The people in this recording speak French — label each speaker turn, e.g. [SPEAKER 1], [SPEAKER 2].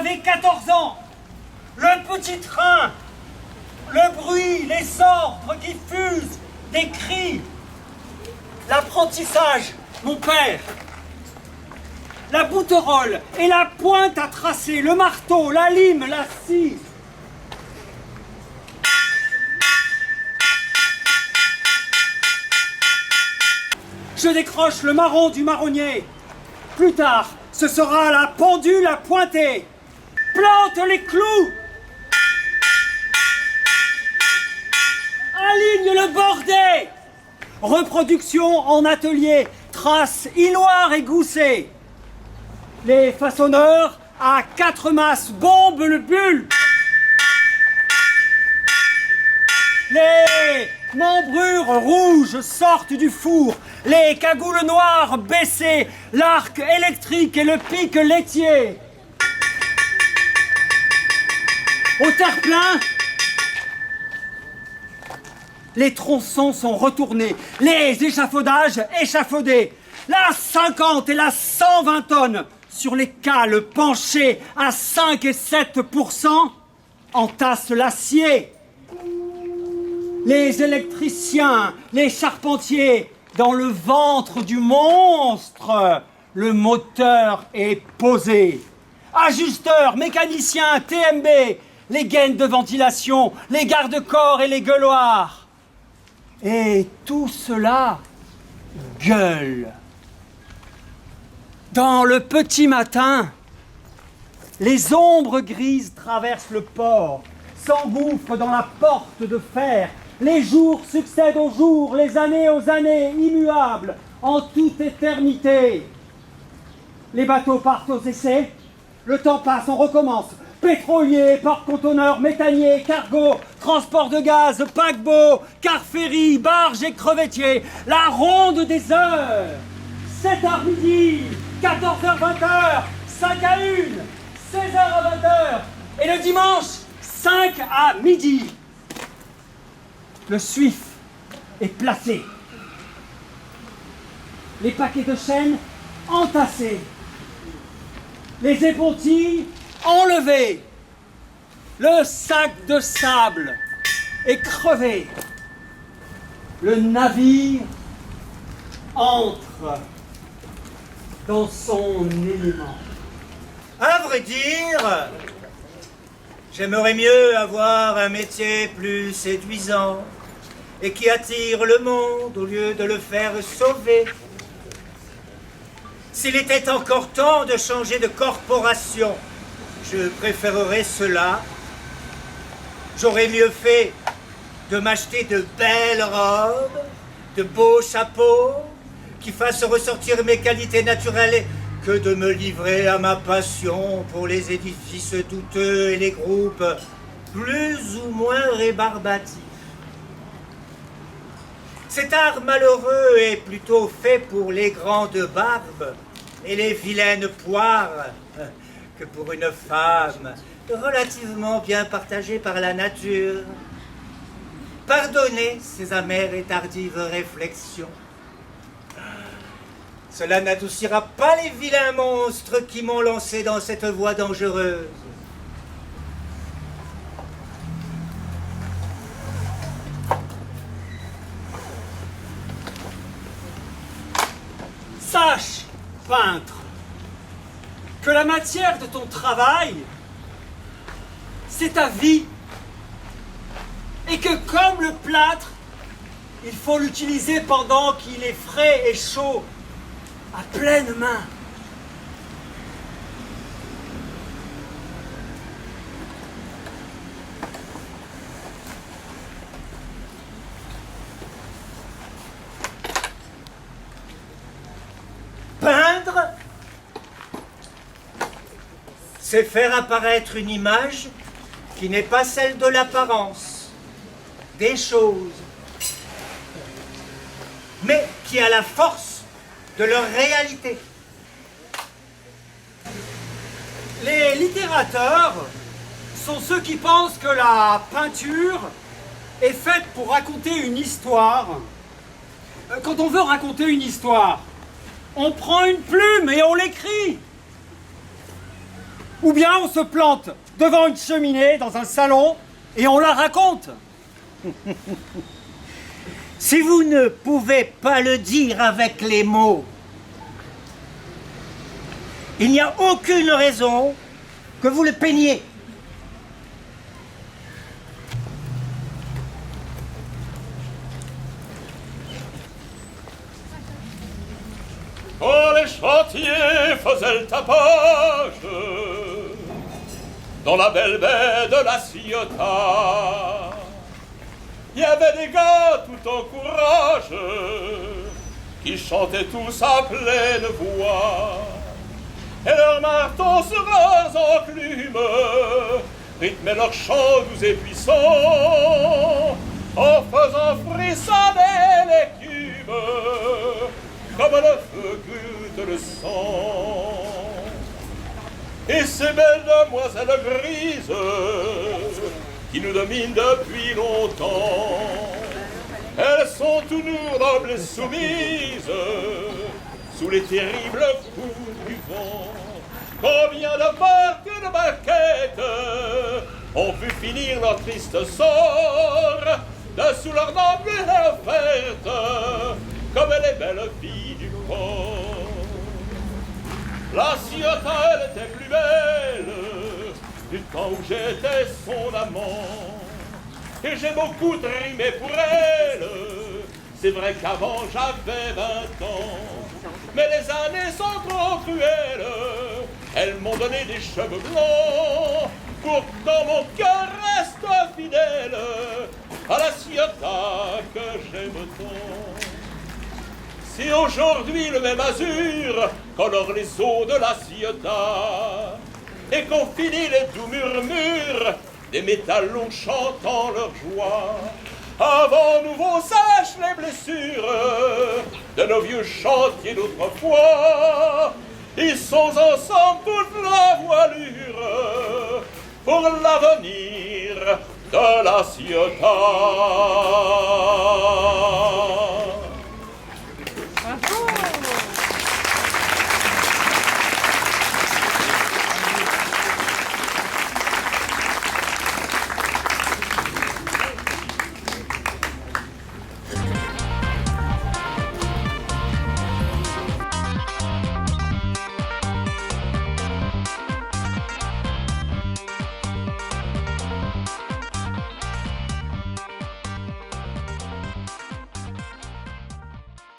[SPEAKER 1] avez 14 ans. Le petit train, le bruit, les ordres qui fusent, des cris. L'apprentissage, mon père. La bouterolle et la pointe à tracer, le marteau, la lime, la scie. Je décroche le marron du marronnier. Plus tard, ce sera la pendule à pointer. Plante les clous. Aligne le bordé. Reproduction en atelier. Trace hiloire et goussée. Les façonneurs à 4 masses bombent le bulle. Les membrures rouges sortent du four, les cagoules noires baissées, l'arc électrique et le pic laitier. Au terre-plein, les tronçons sont retournés, les échafaudages échafaudés. La 50 et la 120 tonnes sur les cales penchées à 5 et 7% entassent l'acier. Les électriciens, les charpentiers, dans le ventre du monstre, le moteur est posé. Ajusteurs, mécaniciens, TMB, les gaines de ventilation, les garde-corps et les gueuloirs. Et tout cela gueule. Dans le petit matin, les ombres grises traversent le port, s'engouffrent dans la porte de fer. Les jours succèdent aux jours, les années aux années, immuables, en toute éternité. Les bateaux partent aux essais, le temps passe, on recommence. Pétroliers, porte-conteneurs, méthaniers, cargos, transport de gaz, paquebots, car-ferry, barges et crevettiers. La ronde des heures. 7h midi, 14h 20h, 5 à 1, 16h à 20h. Et le dimanche, 5 à midi. Le suif est placé. Les paquets de chaînes entassés. Les éprontilles enlevées. Le sac de sable est crevé. Le navire entre dans son élément.
[SPEAKER 2] À vrai dire, j'aimerais mieux avoir un métier plus séduisant et qui attire le monde au lieu de le faire sauver. S'il était encore temps de changer de corporation, je préférerais cela. J'aurais mieux fait de m'acheter de belles robes, de beaux chapeaux, qui fassent ressortir mes qualités naturelles, que de me livrer à ma passion pour les édifices douteux et les groupes plus ou moins rébarbatifs. Cet art malheureux est plutôt fait pour les grandes barbes et les vilaines poires que pour une femme relativement bien partagée par la nature. Pardonnez ces amères et tardives réflexions. Cela n'adoucira pas les vilains monstres qui m'ont lancé dans cette voie dangereuse.
[SPEAKER 1] Sache, peintre, que la matière de ton travail, c'est ta vie. Et que comme le plâtre, il faut l'utiliser pendant qu'il est frais et chaud, à pleine main.
[SPEAKER 2] Peindre, c'est faire apparaître une image qui n'est pas celle de l'apparence, des choses, mais qui a la force de leur réalité.
[SPEAKER 1] Les littérateurs sont ceux qui pensent que la peinture est faite pour raconter une histoire. Quand on veut raconter une histoire, on prend une plume et on l'écrit. Ou bien on se plante devant une cheminée dans un salon et on la raconte.
[SPEAKER 2] Si vous ne pouvez pas le dire avec les mots, il n'y a aucune raison que vous le peigniez.
[SPEAKER 3] Quand les chantiers faisaient le tapage dans la belle baie de la Ciotat, il y avait des gars tout en courage qui chantaient tous à pleine voix. Et leurs marteaux sur leurs enclumes rythmaient leurs chants doux et puissants en faisant frissonner l'écume comme le feu goutte le sang. Et ces belles demoiselles grises qui nous dominent depuis longtemps, elles sont toujours nobles et soumises sous les terribles coups du vent. Combien de barques et de maquettes ont pu finir leur triste sort sous leur noble offerte comme les belles filles du port. La Ciotat, elle était plus belle du temps où j'étais son amant. Et j'ai beaucoup trimé pour elle. C'est vrai qu'avant j'avais 20 ans. Mais les années sont trop cruelles. Elles m'ont donné des cheveux blancs. Pourtant mon cœur reste fidèle à la Ciotat que j'aime tant. C'est aujourd'hui le même azur colore les eaux de la Ciotat, et qu'on finit les doux murmures des métallons chantant leur joie. Avant nouveau sèchent les blessures de nos vieux chantiers d'autrefois. Ils sont ensemble toute la voilure pour l'avenir de la Ciotat.